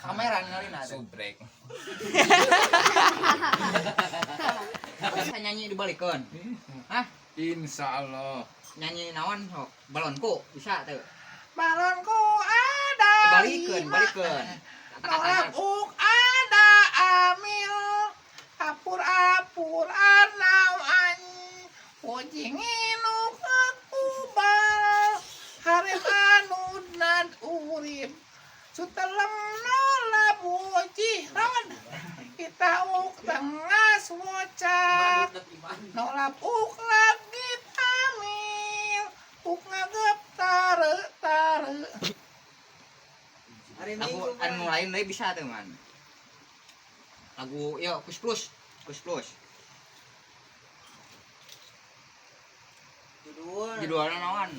Kamera ngalina subrek. Bisa nyanyi dibalikeun. Hah? Insyaallah. Nyanyi naon sok? Balonku bisa teu. Balonku ada. Balikeun. Nolak ada amil. Apur nawan. Ujingin aku bal. Harem anunan urip. Sutelem nolak bujiran. Kita uk tengah wocak. Nolak uk lagi amil. Uk ngagep tare. Lagu anu lain deui bisa teu man. Lagu yo Kus Plus. Judulna naon?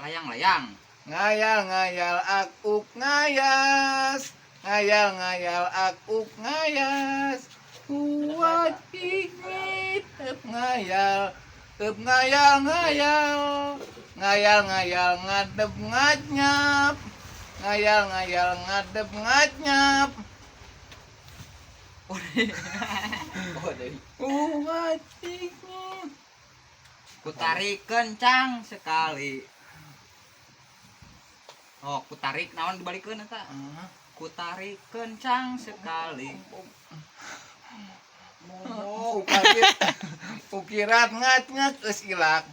Layang. Ngayal aku ngayas. Ngayal aku ngayas. Kuat ingit ngayal. Ngayal ngadep nganyap. Ngayal ngadep nganyap. Oh deui. Kuat ingit. Kutarik kencang sekali. Oh, kutarik naon dibalikeun eta? Kutarik kencang sekali. Ukirat ngat geus ilak.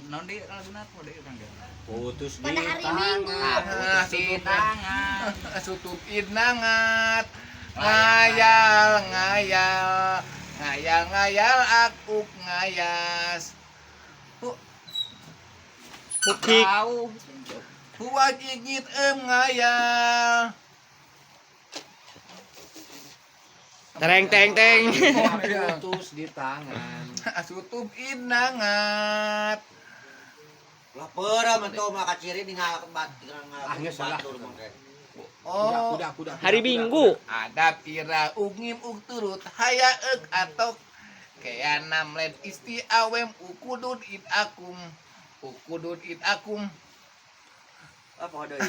Naon deui laguna poe deui urang ge. Putus di Pada hari Minggu. Putus di tangan. Sutup idnangat. Ngayal aku ngayas. Pukik. Jauh. Buat gigit ngayal. Tereng. Putus di tangan. Sutup idnangat. Lapar mentu maka ciri tinggal Ahnya salah. Oh, Kuda. Hari Minggu. ada pira ungim turut hayaeuk atok kean namlet isti awem ukudud id akum. apa deui?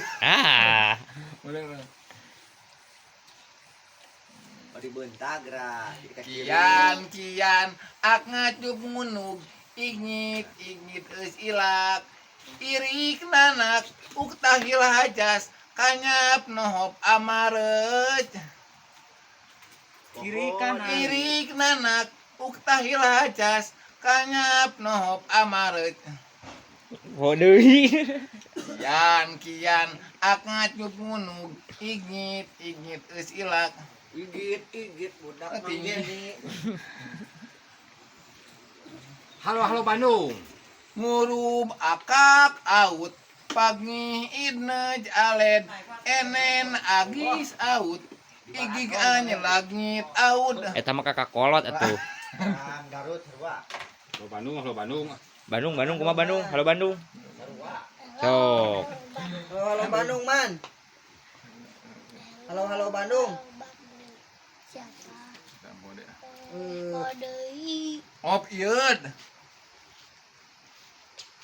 Dibentak gra. Kian ak ngacup ngunug ingit eus ilak irik nanak uk tahil hajas kanyap nohop amaret Kiri kanan. irik nanak uk tahil hajas kanyap nohop amaret Deui. kian ak ngacup ngunug ingit eus ilak Igit budak manggeni. Halo Bandung. ngurub akak out pagi idnej aled enen agis out igig anya langit out Eta mah kakak kolot atuh. Garut sarua. Halo Bandung. Bandung kumaha Bandung? Halo Bandung. Sok. Halo Bandung man. Halo Bandung. Siapa? Eh, op yeud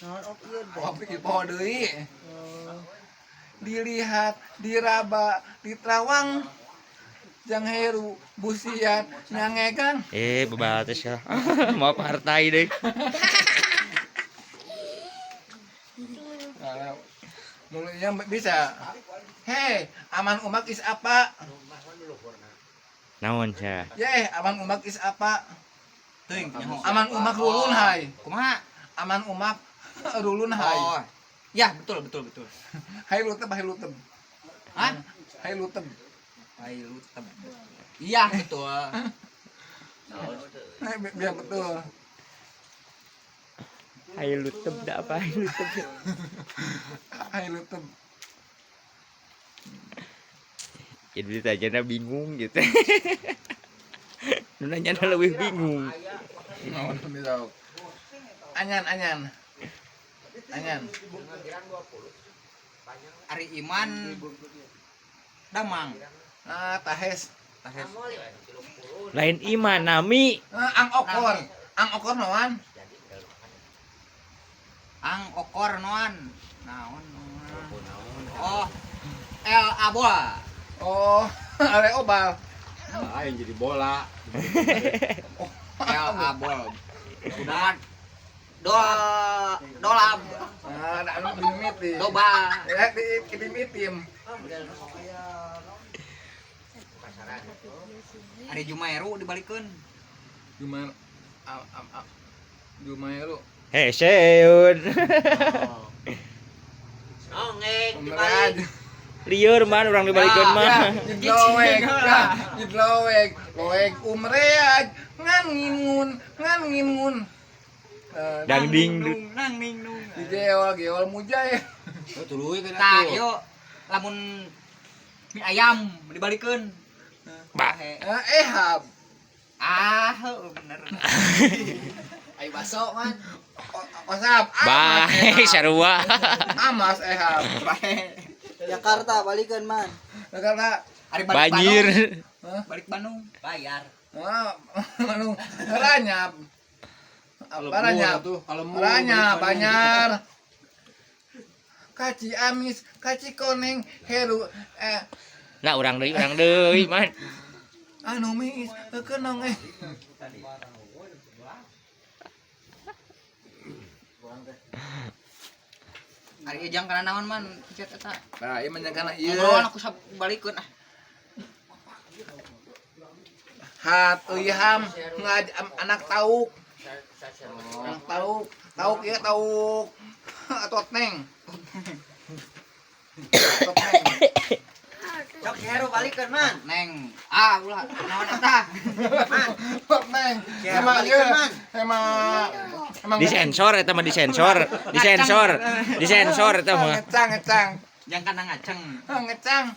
naon op ieu op ieu deui dilihat diraba ditrawang jang heru busian nyangegang Bebates ya. Mau partai deh. mulanya bisa hei aman umak is apa Naon sia? aman umak is apa Teuing nyaho. aman umak rulun hai Kumaha? aman umak rulun hai Oh. Ya, betul. hai lutem Hah? hai lutem Ayo lutem. Iya, betul. biar betul Ayo lutep da apa ayo lutep. hai lutem Jadi tajana bingung gitu. Nunanya lebih bingung. naon misal anyan Ari Iman Damang. nah tahes Lain iman nami. ang okor naon Ang okor noan. Naon. Oh. El abola. Oh, are obal. Aing jadi bola. El abol. Udah dolab, Nah, ada dimiti. doba. Ya dimitim. Ada Jumaeru dibalikeun. Gimana? Jumaeru. Heh, seun. Nongeng Pemerad. Lieur man urang dibalikeun mah. Jidloeg. Jidloeg. Loeg umreag. Ngan ngimun. Dang ding. Nang ning nung. Di geol mujay. Tuluy kan Tah, atuh. yo lamun mie ayam dibalikeun. Bah. Ehab. Heuh bener. Ayo baso man. Osap. Bae sarua. Amas ehab. Jakarta balikeun man. Karena Ari balik Banjir. Bandung. Balik Bandung bayar. anu ranyap. Ranyap. Kalau Ranyap banyar. Kaci amis, kaci koneng, heru Nah urang deui man. anu mis, kenong Ari ejang kana naon man chat eta. Nah, ieu menyangkana ieu. Ngobrolan aku balikeun ah. Hat uyam ngaj anak tauk. Anak tauk. Tauk ieu tauk. Atot neng. Atot neng. Cok hero balikeun man. Neng, ulah naon eta? Atot neng. Ya, Emang balikan, ieu. Man. Emang Disensor eta mah disensor eta mah. ngecang. Jang kana ngaceng. Ngecang.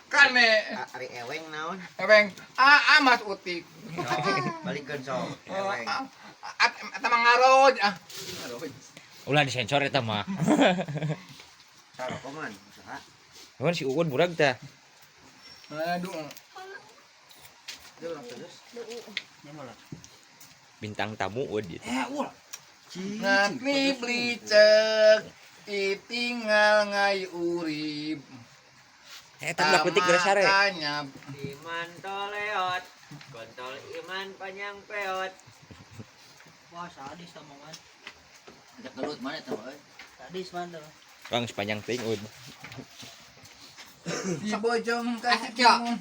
Kane. Ari eweng naon? Ebeng, amas utik. Balikeun sok. Eweng. Eta mah ngaroj. Ulah disensor eta mah. Saroko man. Usaha. Mun si Uun burag tah. Aduh. Dia urang terus. Bintang tamu wedi. Ulah. Ngatni blicek itinggal ngai urip. Eta udah petik geus sare. Makanya Iman toleot. Kontol iman panjang peot. Wah, sadis omongan. Ajak gelut mana tuh, euy? Sadis man tuh. Bang sepanjang ting Uun. di bojong kasih Kyo.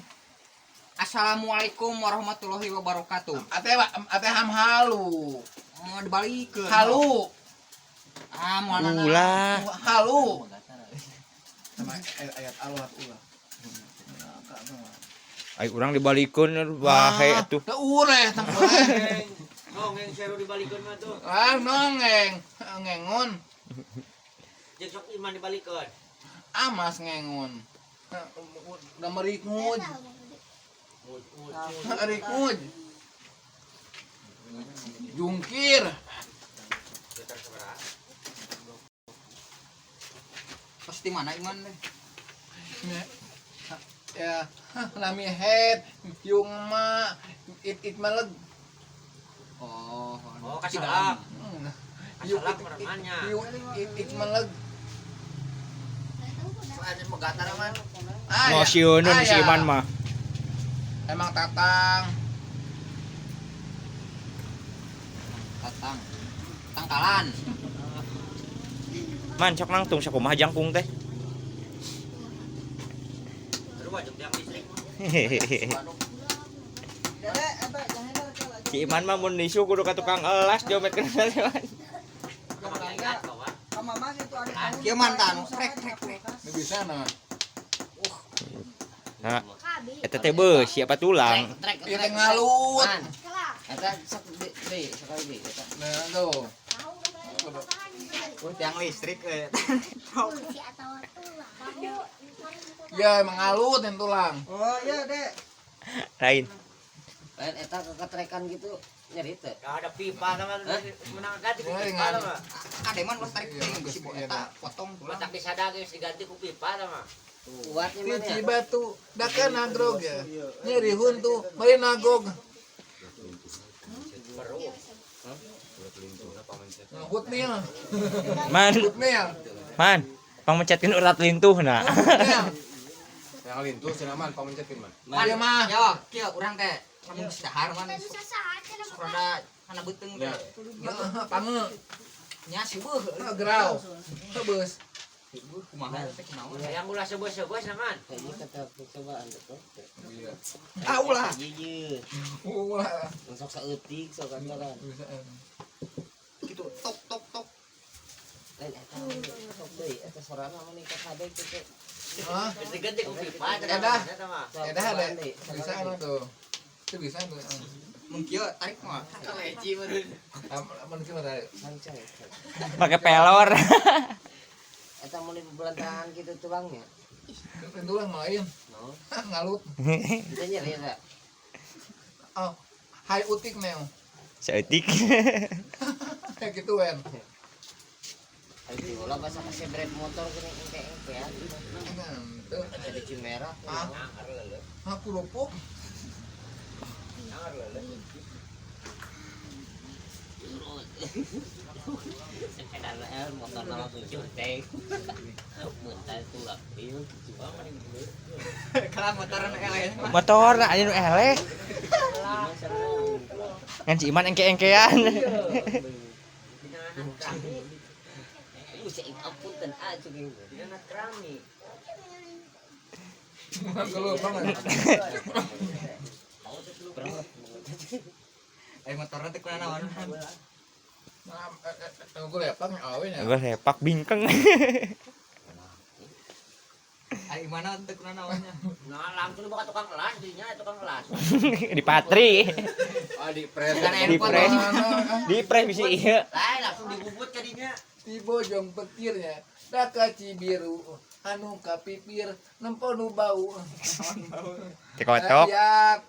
Assalamualaikum warahmatullahi wabarakatuh. ate ham halu. Oh, dibalikeun. Halu. Moalna. Ulah. Halu. Sama ayat Allah ulah. Ai urang dibalikeun bae atuh. Teu ureh tang Nongeng seru dibalikeun mah tuh. nongeng ngengon. Jeung sok iman dibalikeun. Amas ngengon. Udah merikmuj. Merikmuj. Jungkir. Pasti mana iman deh. Ya, lami head, yung ma, it malag. Oh, kasih galak. Yung Asalam perangannya. yung it malag. Soalnya mau gatar man. Ngosionun si Iman mah. Emang tatang. Tangkalan. Man sok nangtung sakumaha jangkung teh. Terus wajib yang listrik. Si Iman mah mun disu kudu ka tukang elas jomet kana man. Kieu mantan, trek. Ini bisa nah. Nah, eta teh beus siapa tulang. Trek. Ieu teh ngalut. Eta sekali eta. Nah, tuh. Yang listrik Ya emang ngalut yang tulang. Oh iya, Dek. Lain. Lain eta keketrekan gitu nyeri teh. Ada pipa sama menang ganti ku Oh, pipa dengan- sama. Ade man los tarik teuing si eta potong. Matak disadang geus diganti ku pipa sama. Kuatnya mana Pici ya? batu, dakan nagrog ya. Nyeri huntu, mari nagog. Hutnil, Man, hutnil, man, pangmencetkeun urat lintuh na. hutnil. Yang lintu sinaman pamancetin man. Man, mah. yo, kieu urang teh lamun geus dahar man Bisa saat kan aku rada kana beuteung teh. Pange. Nya sibuh. Gerau. Tebus. Sibuh kumaha teh kunaon? Yang ulah sebos-sebos naman. Ini kata percobaan tuh. Ah ulah. Iya. Ulah. Sok saeutik sok kan. Gitu tok tok tok. Lain eta sok deui eta sorana mun ka kabeh kitu. Hah? Ganti-ganti ku pipa. Edah. Eta mah. Edah ada. Bisa anu tuh. Itu bisa tuh. Mun kieu tarik mah. Kaleci meureun. Aman kieu tadi. Sancai. Pakai pelor. Eta mun belantangan kitu tulangnya. Itu lah main. No. Ngalut. Kita nyeri eta. Oh, hai utik neo. Seetik. Kayak gitu wen. Ayo bola basa kasih brake motor gini engke ya. Tuh, Ada di Cimerah. aku lupuk. Sepeda motor nama tujuh teh. Muntah tulang ieu. Kalau motoran eleh. Motor aya nu eleh. Ngan si Iman engke-engkean. Saya apunten aja gitu. Anak keramik. Kalau banget. Ai motorna teh kuna naon? Aku lepak awin ya. Gue sepak bingkeng. Ai mana teh kuna naonnya? Nah, langsung dibawa tukang kelas, dinya tukang kelas. Di patri. Ah di pres. Kan Di pres. Di pres bisa iya. Lain langsung dibubut ke dinya. Di bojong petirnya. Daka Cibiru. Anu kapipir nempo nu bau. Cikotok. Siap.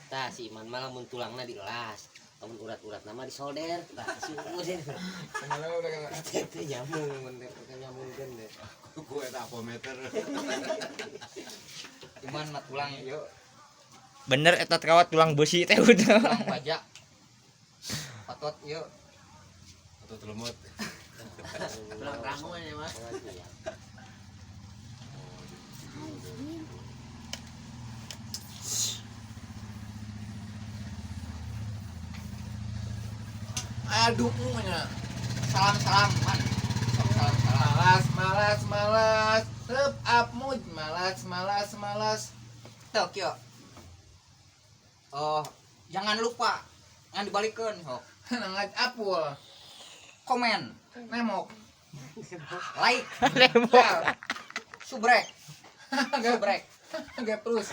Tah si Iman malah mun tulangna dielas. Lamun urat-urat nama disolder. Tah si Uden. Kalau udah kena. Itu nyambung mun nyambungkeun deh. Ku eta apometer. Cuman mah tulang yuk, Bener eta kawat tulang besi teh udah. tulang baja. Otot yuk. Atau telemut. Tulang ramu ya, Mas. Aduh punya. Salam man. Salam. Malas. Rep up mood. Malas. Tuh kieu. Oh, jangan lupa ngan dibalikeun. Oh, Nangat apul. komen, Nemok. like, subrek, Gak terus.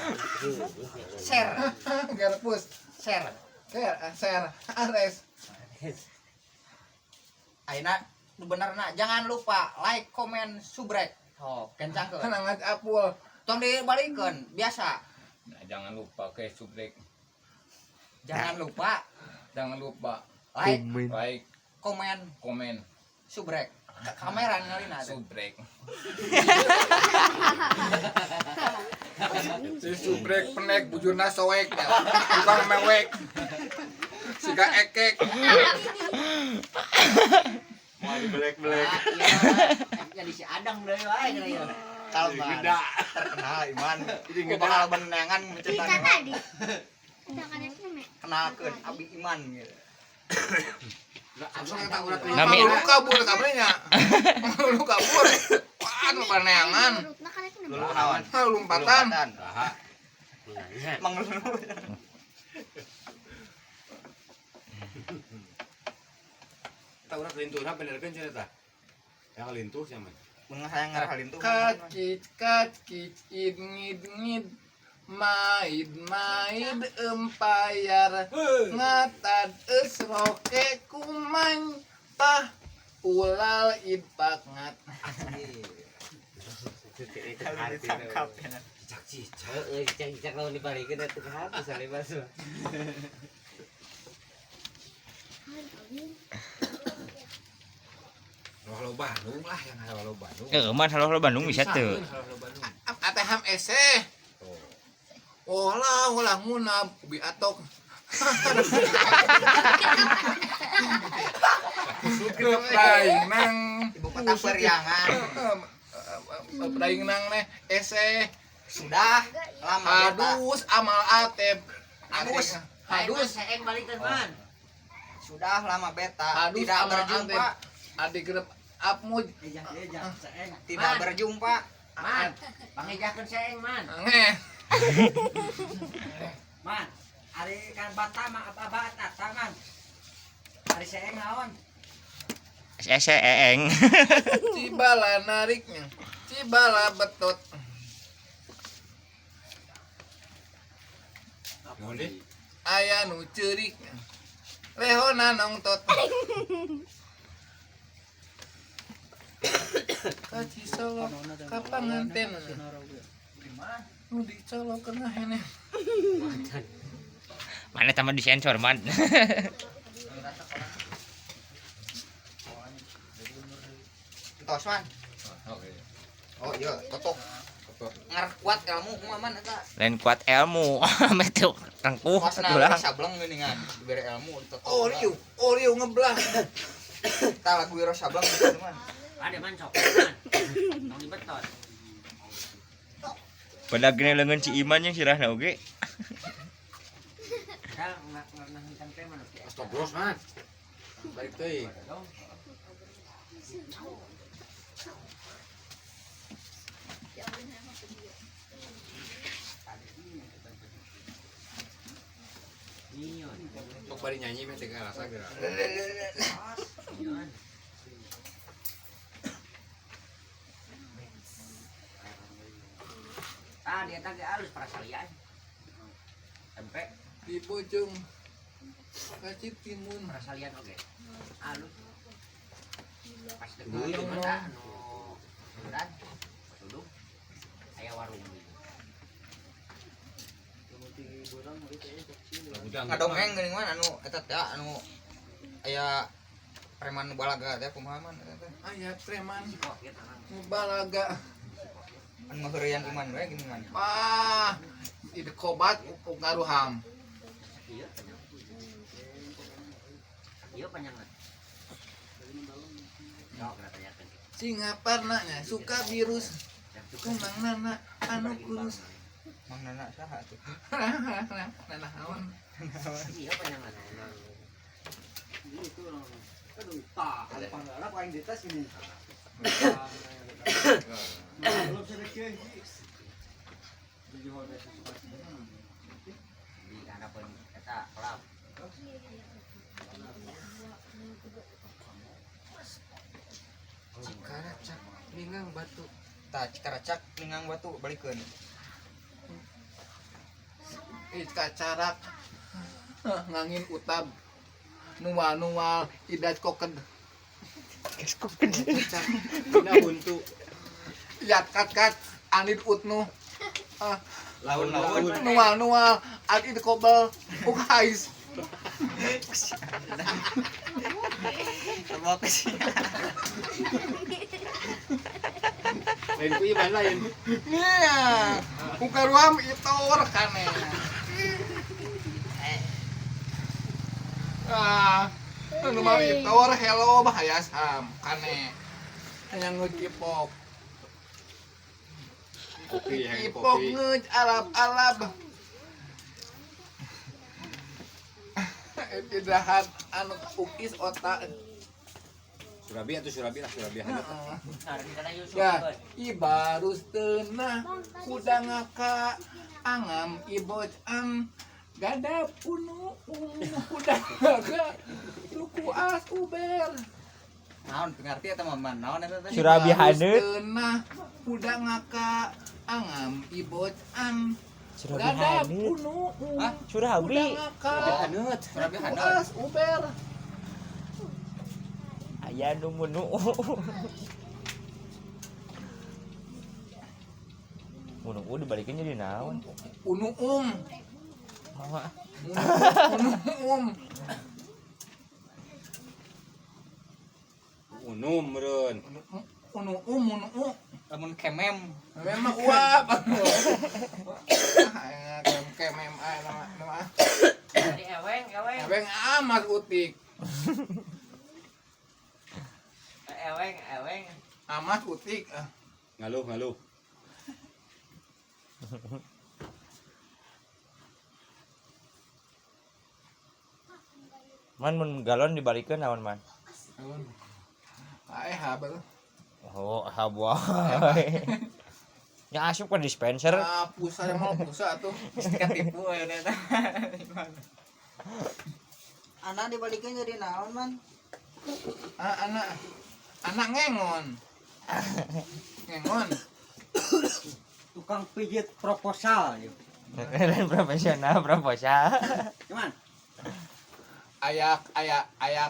share, Gak repus. share. Share. Ares. Ayeuna nu benerna jangan lupa like, komen, subrek. Oh, kencang ke. Nangat apul. Tong dibalikeun biasa. Nah, jangan lupa ke subrek. Jangan lupa Jangan lupa like, like, komen, subrek. Kamera ngalina tuh. subrek. Si subrek penek bujurna soek ya. Tukang mewek. Siga ekek. Mau belek. Jadi si Adang deui wae cenah ieu. Kalban. Terkenal Iman. Ku bakal benengan Kita mencetak tadi. Kita kan itu me. kenalkeun Abi Iman gitu. Nami. Lu kabur kabarnya. Lu kabur. Wah, nu paneangan. Nah kan itu me. Lu naon? Lompatan. Saha? Mang lu. Eta urang lintuhna benerkeun cenah tah. Yang lintuh sia man. Mun hayang ngarhalin tuh. Kacit ngid maid empayar ngatad esroke kumang tah ulal ipak ngat. Ditangkap ya. Cicak lawan dibalikeun atuh ka hapus sale masuk. Halo Bandung lah yang halo Bandung. Man halo Bandung bisa tuh. Halo Bandung. Ateham ese. Olah munab bi atok. Sukrep daing nang Ibu kota Periangan. daing nang neh ese Sudah lama beta. Hadus amal atep. Hadus. Hadus seeng balikan man. Sudah lama beta. Hadus Tidak amal berjumpa. atep. Adik gerep apmud. Seeng. Tidak berjumpa. Man, pangijakeun seeng man. Ngeh. Man, ari kan bata mah apa tangan. Ari seeng naon? Eeng. Cibala nariknya. Cibala betot. Ngomong Aya nu ceurik. Lehona nongtot. Kaci solo kapanganten. Nu dicolokeun hene. Mana taman disensor man. Tos man. Oh iya, totok. Ngar kuat ilmu kumaha eta. Lain kuat ilmu. Metu rengkuh Kosna ulah. sableng geuningan dibere ilmu totok. Oriu ngeblah. Tah lagu wiro sableng gitu man. Ada man sok man. Nong dibetot. Pada gini lengan si Iman yang sirahna oge. Kal ngahengkeun teh mana? Astagfirullah man. Balik teuing. Sok bari nyanyi mah teh rasa geura. Ah, dia teh halus prasalian. Tempe Di bojong kacip timun. prasalian oge. Halus. Pas Dulu deui itu mah anu beneran. Duduk. Aya warung. Ngadongeng geuning man anu eta teh anu aya preman balaga teh kumaha man eta teh. Aya preman Kok ieu tangan. balaga. Anu ngaheureuyan iman we geuning man. Ah, ide kobat upuk ngaruham. Iya. Iya panjangan. Sok tanyakeun. Singaparna nya suka virus. Kumangnana anu kurus. Mang nana saha tuh? Nah, naon. Iya panjangan. Di kana pun eta kelap. Cikaracak ningang batu. Tah cikaracak ningang batu balikeun. Kacarak ngangin utab. Nual idat koked. Dina buntu. Yat kat anid utnu. Laun-laun. Nual anid kobel ukais. Terbawa sih. Lain ku iman lain. Nya, ukaruam itor kane. Anu mah itor hello bahaya sam kane. Yang ngekipok. Kopi yang Kipok kopi. ngej alap-alap. Tidak anu ukis otak. Surabi atau Surabi lah Surabi aja. Sareng kana Yusuf. Ya, ibarus tenah kuda ngaka angam ibocam gada punu kuda ngaka suku as uber. Naon pengerti eta mah man? Naon eta teh? Surabi Ibarus haneut. tenah kuda ngaka angam ibocam Surabi gada haneut. punu Hah? Surabi. kuda ngaka Haneut. Surabi suku haneut. as uber. Aya nu munu. Munu dibalikin jadi naon? Unu Maha. unu Unum meureun. unu Lamun kemem. memang uap kemem nama Di eweng. Abeng amat utik Eweng. amat utik Ngaluh. Man mun galon dibalikeun naon man? Habel. Oh, habuah. Nya asup ke dispenser. Pusat mau pusat tuh. Katipu ya eta. Anak dibalikin jadi naon man? Anak ngengon. Ngengon. Tukang pijit proposal yuk. Lain profesional proposal. Cuman Aya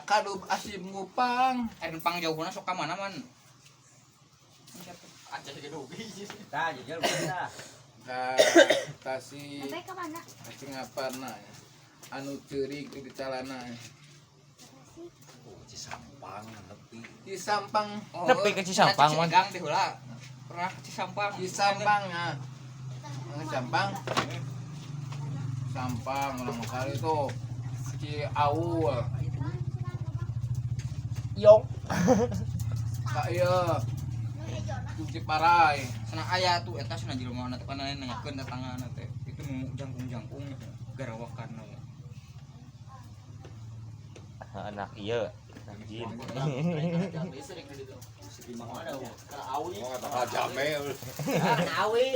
kadub asim ngupang. Pang jauhna sok ka mana man? Aceh ge dugi. tah jujur bisa. Kasih Sampai ke mana? cing aparna anu ceurik di calana. Cisampang nepi. Di Sampang, Nepi ke Cisampang, man. Gang teh heula. Pernah ke Cisampang. di Sampang ya. Sampang. Sampang ulang kali tuh. Ci Aul. Yong. Ka ieu. Ci Parai. Sana aya tuh eta sana jelema na teh kana nanyakeun datangana teh. Itu nu jangkung-jangkung garawakanna ya. Anak ieu. Anjing. Oh kata jamel. Awi.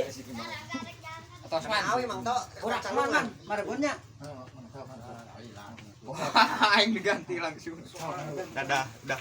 Atos man. Awi mang to. Urang man margunnya. Wah, aing diganti langsung. Dadah, dah.